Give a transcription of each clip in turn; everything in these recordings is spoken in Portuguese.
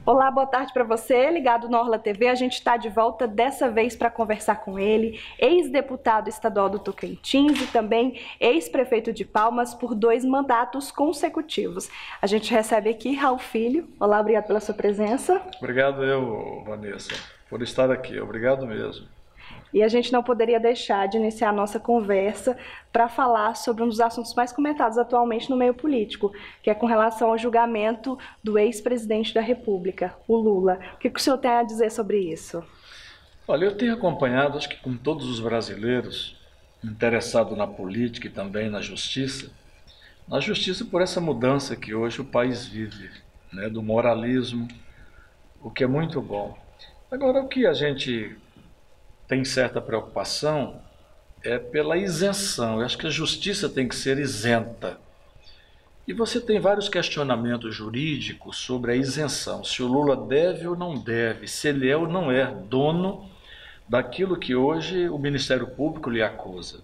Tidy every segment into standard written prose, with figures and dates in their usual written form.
Olá, boa tarde para você, ligado no Orla TV. A gente está de volta dessa vez para conversar com ele, ex-deputado estadual do Tocantins e também ex-prefeito de Palmas por 2 mandatos consecutivos. A gente recebe aqui Raul Filho. Olá, obrigado pela sua presença. Obrigado Vanessa, por estar aqui. Obrigado mesmo. E a gente não poderia deixar de iniciar a nossa conversa para falar sobre um dos assuntos mais comentados atualmente no meio político, que é com relação ao julgamento do ex-presidente da República, o Lula. O que o senhor tem a dizer sobre isso? Olha, eu tenho acompanhado, acho que com todos os brasileiros interessados na política e também na justiça por essa mudança que hoje o país vive, né, do moralismo, o que é muito bom. Agora, o que a gente tem certa preocupação é pela isenção. Eu acho que a justiça tem que ser isenta. E você tem vários questionamentos jurídicos sobre a isenção. Se o Lula deve ou não deve, se ele é ou não é dono daquilo que hoje o Ministério Público lhe acusa.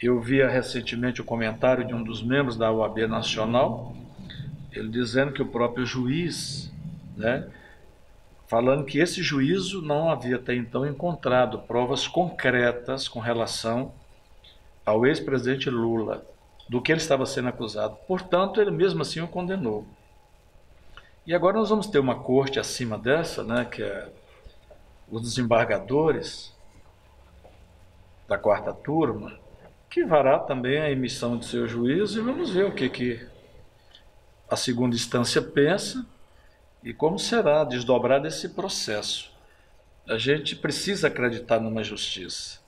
Eu via recentemente o comentário de um dos membros da OAB Nacional, ele dizendo que o próprio juiz, né, falando que esse juízo não havia até então encontrado provas concretas com relação ao ex-presidente Lula, do que ele estava sendo acusado. Portanto, ele mesmo assim o condenou. E agora nós vamos ter uma corte acima dessa, né, que é os desembargadores da 4ª turma, que fará também a emissão de seu juízo, e vamos ver o que a segunda instância pensa, e como será desdobrado esse processo. A gente precisa acreditar numa justiça.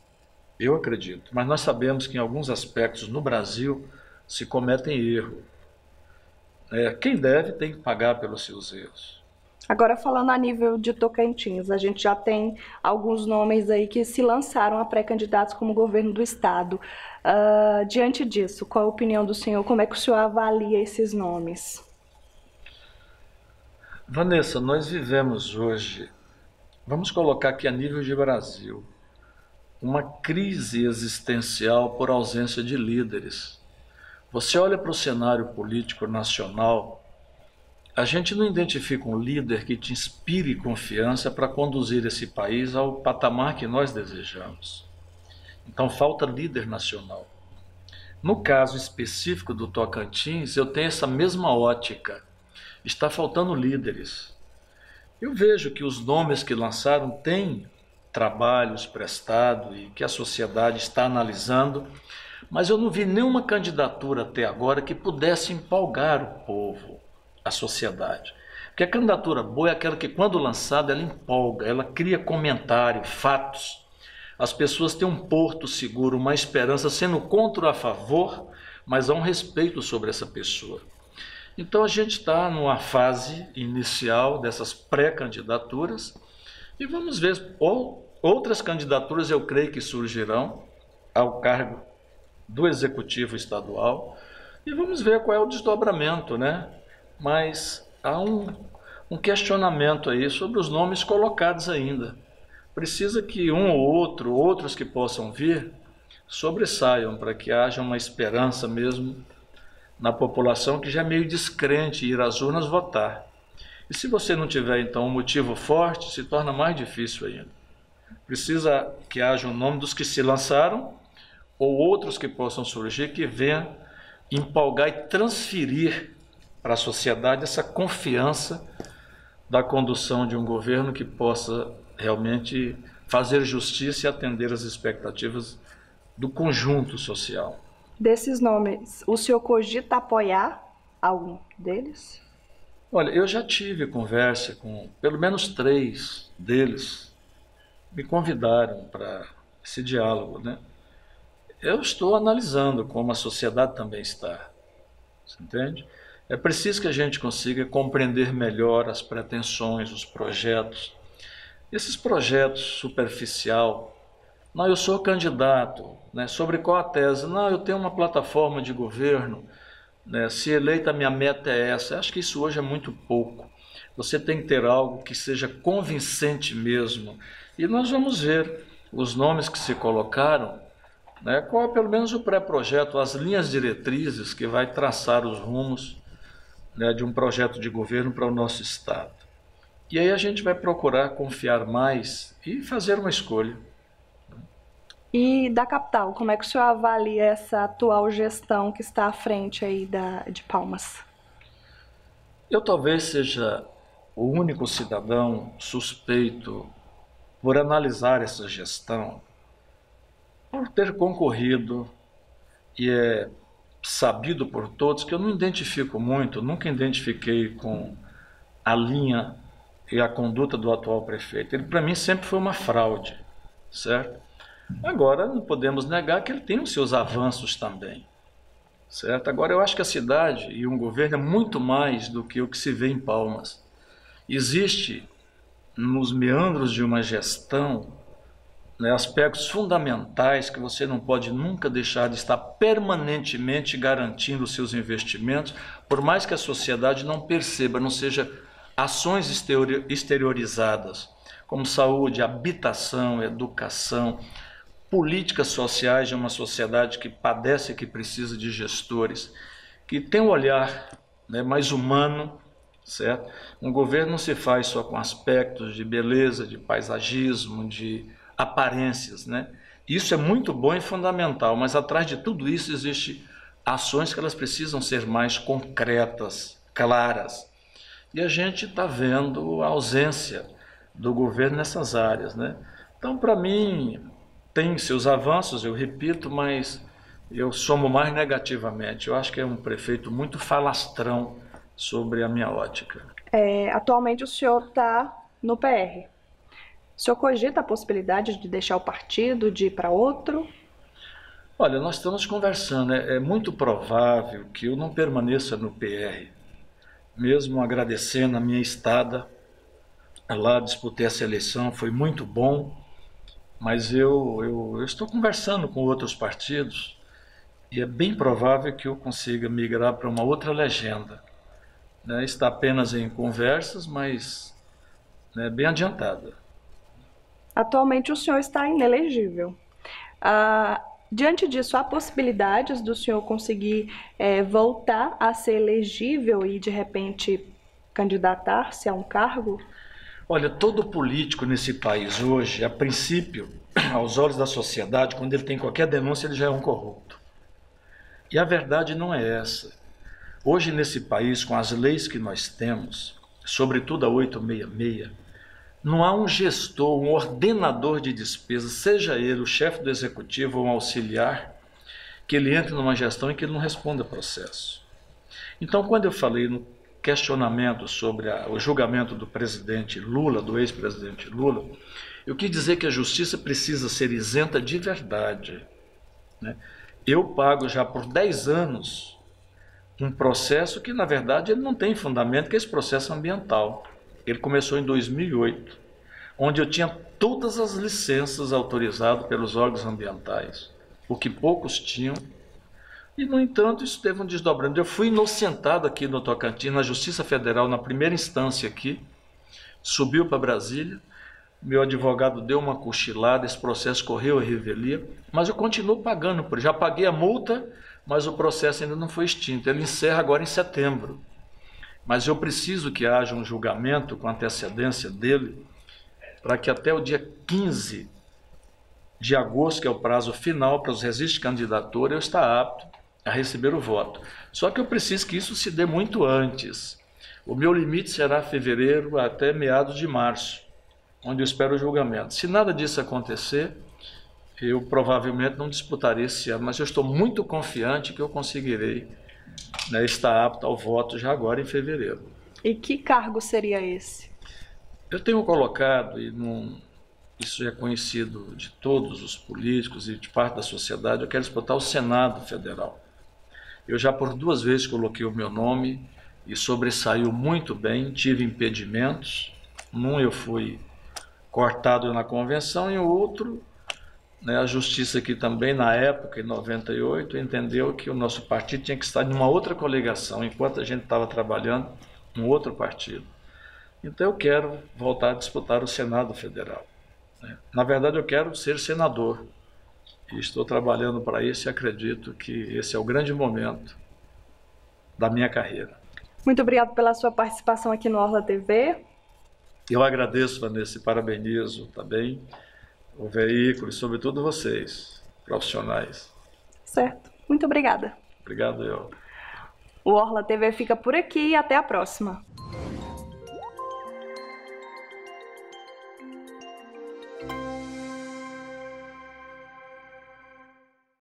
Eu acredito, mas nós sabemos que em alguns aspectos no Brasil se cometem erros. Quem deve tem que pagar pelos seus erros. Agora, falando a nível de Tocantins, a gente já tem alguns nomes aí que se lançaram a pré-candidatos como governo do estado. Diante disso, qual a opinião do senhor? Como é que o senhor avalia esses nomes? Vanessa, nós vivemos hoje, vamos colocar aqui a nível de Brasil, uma crise existencial por ausência de líderes. Você olha para o cenário político nacional, a gente não identifica um líder que te inspire confiança para conduzir esse país ao patamar que nós desejamos. Então falta líder nacional. No caso específico do Tocantins, eu tenho essa mesma ótica. Está faltando líderes. Eu vejo que os nomes que lançaram têm trabalhos prestados e que a sociedade está analisando, mas eu não vi nenhuma candidatura até agora que pudesse empolgar o povo, a sociedade. Porque a candidatura boa é aquela que, quando lançada, ela empolga, ela cria comentário, fatos. As pessoas têm um porto seguro, uma esperança, sendo contra ou a favor, mas há um respeito sobre essa pessoa. Então a gente está numa fase inicial dessas pré-candidaturas e vamos ver, outras candidaturas eu creio que surgirão ao cargo do Executivo Estadual e vamos ver qual é o desdobramento, né? Mas há um questionamento aí sobre os nomes colocados ainda. Precisa que um ou outros que possam vir, sobressaiam para que haja uma esperança mesmo na população que já é meio descrente ir às urnas votar. E se você não tiver, então, um motivo forte, se torna mais difícil ainda. Precisa que haja o nome dos que se lançaram ou outros que possam surgir que venham empolgar e transferir para a sociedade essa confiança da condução de um governo que possa realmente fazer justiça e atender às expectativas do conjunto social. Desses nomes, o senhor cogita apoiar algum deles? Olha, eu já tive conversa com pelo menos 3 deles, me convidaram para esse diálogo, né? Eu estou analisando como a sociedade também está, você entende? É preciso que a gente consiga compreender melhor as pretensões, os projetos. Esses projetos superficial, não, eu sou candidato, né? Sobre qual a tese? Não, eu tenho uma plataforma de governo, né? Se eleita, minha meta é essa. Eu acho que isso hoje é muito pouco. Você tem que ter algo que seja convincente mesmo. E nós vamos ver os nomes que se colocaram, né? Qual é pelo menos o pré-projeto, as linhas diretrizes que vai traçar os rumos, né, de um projeto de governo para o nosso Estado. E aí a gente vai procurar confiar mais e fazer uma escolha. E da capital, como é que o senhor avalia essa atual gestão que está à frente aí de Palmas? Eu talvez seja o único cidadão suspeito por analisar essa gestão, por ter concorrido, e é sabido por todos que eu não identifico muito, nunca identifiquei com a linha e a conduta do atual prefeito. Ele, para mim, sempre foi uma fraude, certo? Agora, não podemos negar que ele tem os seus avanços também, certo? Agora, eu acho que a cidade e um governo é muito mais do que o que se vê em Palmas. Existe, nos meandros de uma gestão, né, aspectos fundamentais que você não pode nunca deixar de estar permanentemente garantindo os seus investimentos, por mais que a sociedade não perceba, não seja ações exteriorizadas, como saúde, habitação, educação, políticas sociais de uma sociedade que padece e que precisa de gestores, que tem um olhar, né, mais humano, certo? Um governo não se faz só com aspectos de beleza, de paisagismo, de aparências, né? Isso é muito bom e fundamental, mas atrás de tudo isso existe ações que elas precisam ser mais concretas, claras. E a gente está vendo a ausência do governo nessas áreas, né? Então, para mim, tem seus avanços, eu repito, mas eu somo mais negativamente. Eu acho que é um prefeito muito falastrão sobre a minha ótica. Atualmente o senhor está no PR. O senhor cogita a possibilidade de deixar o partido, de ir para outro? Olha, nós estamos conversando. É muito provável que eu não permaneça no PR, mesmo agradecendo a minha estada lá, disputei essa eleição, foi muito bom, mas eu estou conversando com outros partidos e é bem provável que eu consiga migrar para uma outra legenda, né? Está apenas em conversas, mas, né, bem adiantada. Atualmente o senhor está inelegível. Diante disso, há possibilidades do senhor conseguir voltar a ser elegível e, de repente, candidatar-se a um cargo? Olha, todo político nesse país hoje, a princípio, aos olhos da sociedade, quando ele tem qualquer denúncia, ele já é um corrupto. E a verdade não é essa. Hoje, nesse país, com as leis que nós temos, sobretudo a 866, não há um gestor, um ordenador de despesas, seja ele o chefe do executivo ou um auxiliar, que ele entre numa gestão e que ele não responda processo. Então, quando eu falei no questionamento sobre o julgamento do presidente Lula, do ex-presidente Lula, eu quis dizer que a justiça precisa ser isenta de verdade, né? Eu pago já por 10 anos um processo que, na verdade, ele não tem fundamento, que é esse processo ambiental. Ele começou em 2008, onde eu tinha todas as licenças autorizadas pelos órgãos ambientais, o que poucos tinham. E, no entanto, isso teve um desdobramento. Eu fui inocentado aqui no Tocantins, na Justiça Federal, na primeira instância aqui, subiu para Brasília, meu advogado deu uma cochilada, esse processo correu a revelia, mas eu continuo pagando, já paguei a multa, mas o processo ainda não foi extinto, ele encerra agora em setembro. Mas eu preciso que haja um julgamento com antecedência dele, para que até o dia 15 de agosto, que é o prazo final para os registros de candidatura, eu estar apto a receber o voto. Só que eu preciso que isso se dê muito antes. O meu limite será fevereiro até meados de março, onde eu espero o julgamento. Se nada disso acontecer, eu provavelmente não disputarei esse ano, mas eu estou muito confiante que eu conseguirei, né, estar apto ao voto já agora em fevereiro. E que cargo seria esse? Eu tenho colocado, isso é conhecido de todos os políticos e de parte da sociedade, eu quero disputar o Senado Federal. Eu já por 2 vezes coloquei o meu nome e sobressaiu muito bem, tive impedimentos. Num eu fui cortado na convenção e o outro, né, a justiça aqui também, na época, em 98, entendeu que o nosso partido tinha que estar em uma outra coligação, enquanto a gente estava trabalhando um outro partido. Então eu quero voltar a disputar o Senado Federal, né? Na verdade eu quero ser senador, e estou trabalhando para isso e acredito que esse é o grande momento da minha carreira. Muito obrigado pela sua participação aqui no Orla TV. Eu agradeço, Vanessa, e parabenizo também o veículo e, sobretudo, vocês, profissionais. Certo. Muito obrigada. Obrigado, eu. O Orla TV fica por aqui e até a próxima.